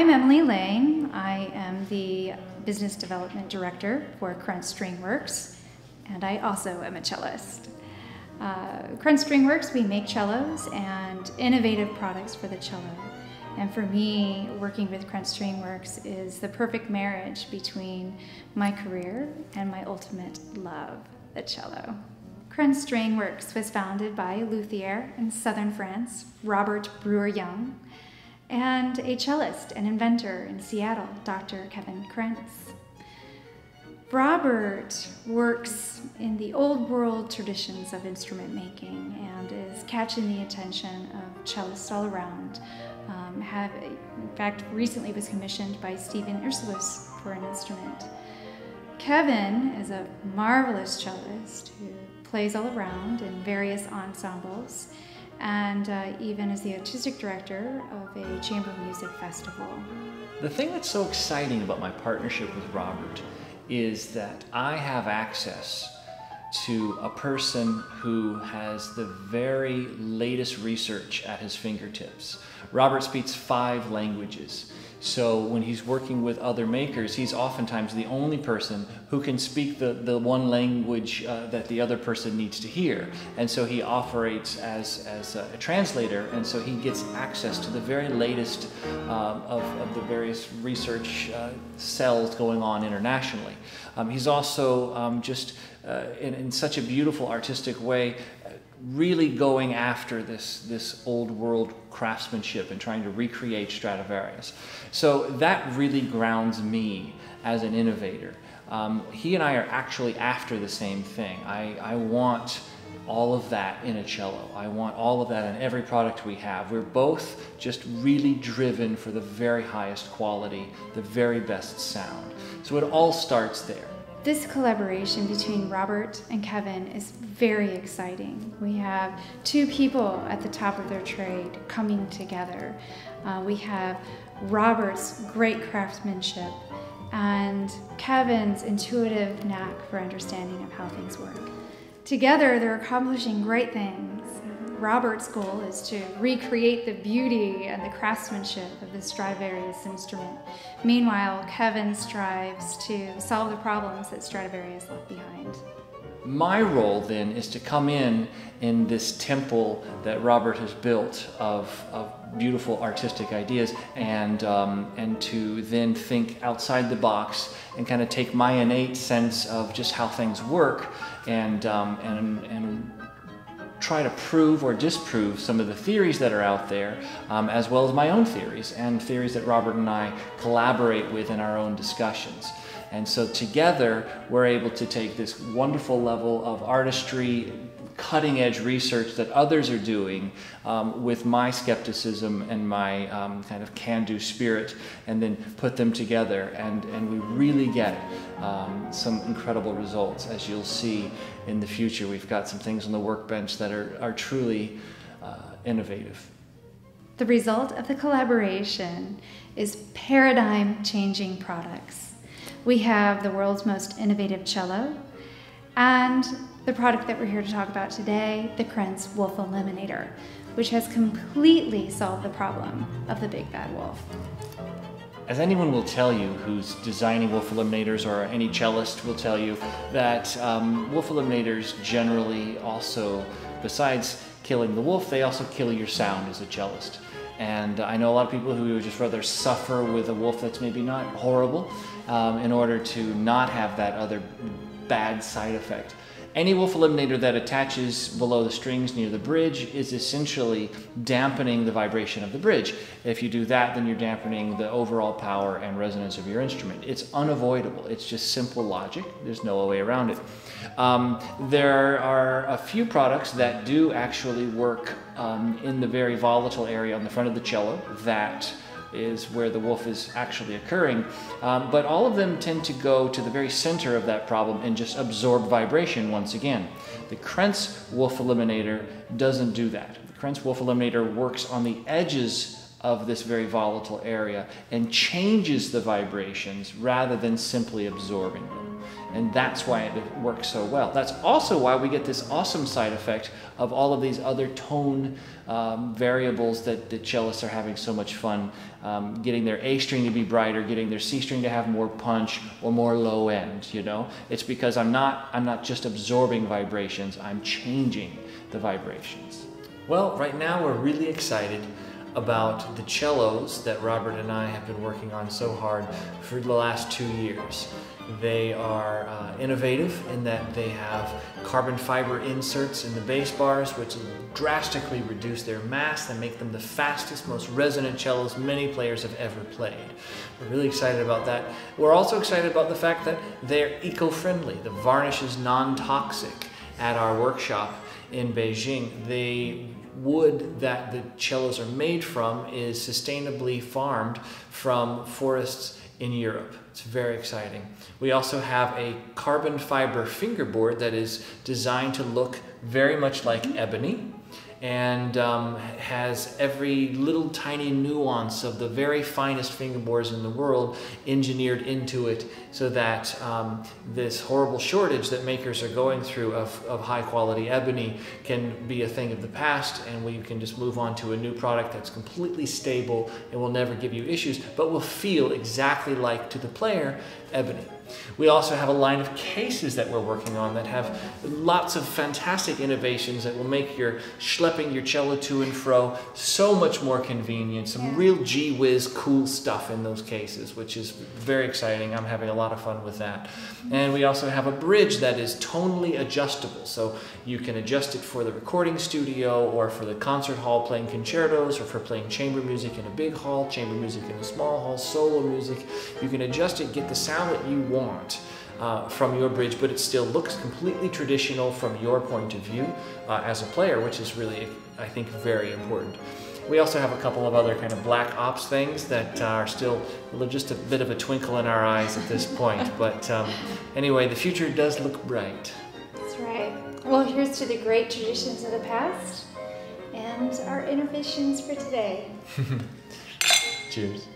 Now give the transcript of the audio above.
I'm Emily Lane. I am the Business Development Director for Krentz String Works, and I also am a cellist. Krentz String Works, we make cellos and innovative products for the cello. And for me, working with Krentz String Works is the perfect marriage between my career and my ultimate love, the cello. Krentz String Works was founded by a luthier in southern France, Robert Brewer-Young, and a cellist and inventor in Seattle, Dr. Kevin Krentz. Robert works in the old world traditions of instrument making and is catching the attention of cellists all around. In fact, recently was commissioned by Stephen Ursulus for an instrument. Kevin is a marvelous cellist who plays all around in various ensembles, and even is the artistic director of a chamber music festival. The thing that's so exciting about my partnership with Robert is that I have access to a person who has the very latest research at his fingertips. Robert speaks 5 languages. So when he's working with other makers, he's oftentimes the only person who can speak the one language that the other person needs to hear. And so he operates as a translator, and so he gets access to the very latest of the various research cells going on internationally. He's also just in such a beautiful artistic way really going after this old world craftsmanship and trying to recreate Stradivarius. So that really grounds me as an innovator. He and I are actually after the same thing. I want all of that in a cello. I want all of that in every product we have. We're both just really driven for the very highest quality, the very best sound. So it all starts there. This collaboration between Robert and Kevin is very exciting. We have 2 people at the top of their trade coming together. We have Robert's great craftsmanship and Kevin's intuitive knack for understanding of how things work. Together, they're accomplishing great things. Robert's goal is to recreate the beauty and the craftsmanship of the Stradivarius instrument. Meanwhile, Kevin strives to solve the problems that Stradivarius left behind. My role then is to come in this temple that Robert has built of beautiful artistic ideas and to then think outside the box and kind of take my innate sense of just how things work and try to prove or disprove some of the theories that are out there, as well as my own theories and theories that Robert and I collaborate with in our own discussions. And so together we're able to take this wonderful level of artistry, cutting-edge research that others are doing with my skepticism and my kind of can-do spirit, and then put them together, and we really get some incredible results. As you'll see in the future, we've got some things on the workbench that are truly innovative. The result of the collaboration is paradigm-changing products. We have the world's most innovative cello, and the product that we're here to talk about today, the Krentz Wolf Eliminator, which has completely solved the problem of the big bad wolf. As anyone will tell you who's designing wolf eliminators, or any cellist will tell you, that wolf eliminators generally also, besides killing the wolf, they also kill your sound as a cellist. And I know a lot of people who would just rather suffer with a wolf that's maybe not horrible in order to not have that other bad side effect. Any wolf eliminator that attaches below the strings near the bridge is essentially dampening the vibration of the bridge. If you do that, then you're dampening the overall power and resonance of your instrument. It's unavoidable. It's just simple logic. There's no way around it. There are a few products that do actually work in the very volatile area on the front of the cello. That is where the wolf is actually occurring, but all of them tend to go to the very center of that problem and just absorb vibration once again. The Krentz Wolf Eliminator doesn't do that. The Krentz Wolf Eliminator works on the edges of this very volatile area and changes the vibrations rather than simply absorbing them. And that's why it works so well. That's also why we get this awesome side effect of all of these other tone variables that the cellists are having so much fun getting their A string to be brighter, getting their C string to have more punch or more low end, you know? It's because I'm not just absorbing vibrations, I'm changing the vibrations. Well, right now we're really excited about the cellos that Robert and I have been working on so hard for the last 2 years. They are innovative in that they have carbon fiber inserts in the bass bars, which drastically reduce their mass and make them the fastest, most resonant cellos many players have ever played. We're really excited about that. We're also excited about the fact that they're eco-friendly. The varnish is non-toxic at our workshop in Beijing. The wood that the cellos are made from is sustainably farmed from forests in Europe. It's very exciting. We also have a carbon fiber fingerboard that is designed to look very much like ebony and has every little tiny nuance of the very finest fingerboards in the world engineered into it so that this horrible shortage that makers are going through of high quality ebony can be a thing of the past, and we can just move on to a new product that's completely stable and will never give you issues, but will feel exactly like, to the player, ebony. We also have a line of cases that we're working on that have lots of fantastic innovations that will make your schlepping your cello to and fro so much more convenient. Some real gee whiz cool stuff in those cases, which is very exciting. I'm having a lot of fun with that. And we also have a bridge that is tonally adjustable, so you can adjust it for the recording studio or for the concert hall playing concertos, or for playing chamber music in a big hall, chamber music in a small hall, solo music. You can adjust it, get the sound that you want from your bridge, but it still looks completely traditional from your point of view as a player, which is really, I think, very important. We also have a couple of other kind of black ops things that are still just a bit of a twinkle in our eyes at this point. But anyway, the future does look bright. That's right. Well, here's to the great traditions of the past and our innovations for today. Cheers.